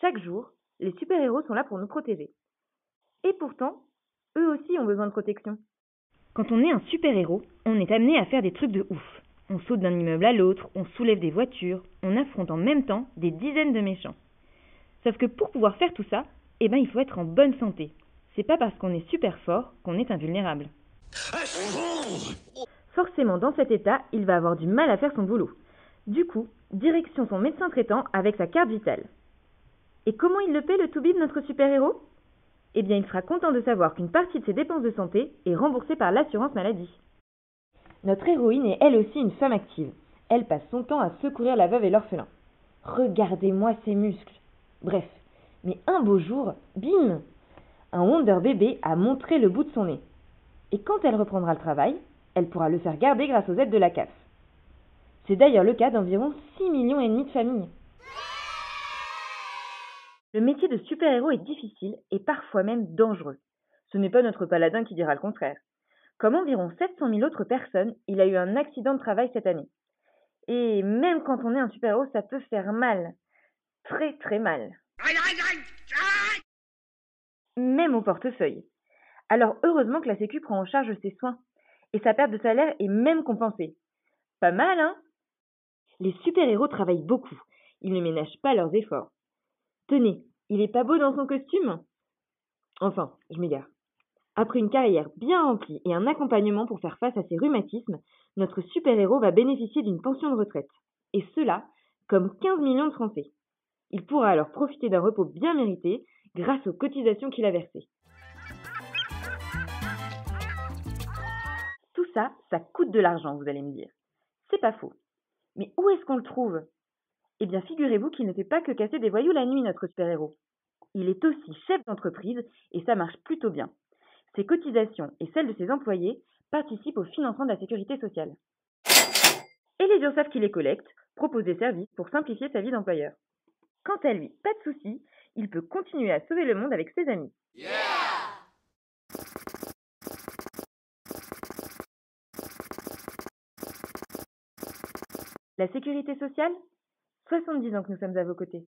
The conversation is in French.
Chaque jour, les super-héros sont là pour nous protéger. Et pourtant, eux aussi ont besoin de protection. Quand on est un super-héros, on est amené à faire des trucs de ouf. On saute d'un immeuble à l'autre, on soulève des voitures, on affronte en même temps des dizaines de méchants. Sauf que pour pouvoir faire tout ça, il faut être en bonne santé. C'est pas parce qu'on est super fort qu'on est invulnérable. Forcément, dans cet état, il va avoir du mal à faire son boulot. Du coup, direction son médecin traitant avec sa carte vitale. Et comment il le paie, le toubib, notre super-héros ? Il sera content de savoir qu'une partie de ses dépenses de santé est remboursée par l'assurance maladie. Notre héroïne est elle aussi une femme active. Elle passe son temps à secourir la veuve et l'orphelin. Regardez-moi ses muscles. Bref, mais un beau jour, bim, un Wonder Bébé a montré le bout de son nez. Et quand elle reprendra le travail, elle pourra le faire garder grâce aux aides de la CAF. C'est d'ailleurs le cas d'environ 6,5 millions de familles. Le métier de super-héros est difficile et parfois même dangereux. Ce n'est pas notre paladin qui dira le contraire. Comme environ 700 000 autres personnes, il a eu un accident de travail cette année. Et même quand on est un super-héros, ça peut faire mal. Très très mal. Même au portefeuille. Alors heureusement que la Sécu prend en charge ses soins. Et sa perte de salaire est même compensée. Pas mal, hein ? Les super-héros travaillent beaucoup. Ils ne ménagent pas leurs efforts. Tenez, il est pas beau dans son costume ? Enfin, je m'égare. Après une carrière bien remplie et un accompagnement pour faire face à ses rhumatismes, notre super-héros va bénéficier d'une pension de retraite. Et cela, comme 15 millions de Français. Il pourra alors profiter d'un repos bien mérité grâce aux cotisations qu'il a versées. Tout ça, ça coûte de l'argent, vous allez me dire. C'est pas faux. Mais où est-ce qu'on le trouve ? Figurez-vous qu'il ne fait pas que casser des voyous la nuit, notre super-héros. Il est aussi chef d'entreprise et ça marche plutôt bien. Ses cotisations et celles de ses employés participent au financement de la sécurité sociale. Et les URSSAF qui les collectent proposent des services pour simplifier sa vie d'employeur. Quant à lui, pas de souci, il peut continuer à sauver le monde avec ses amis. Yeah! La sécurité sociale ? 70 ans que nous sommes à vos côtés.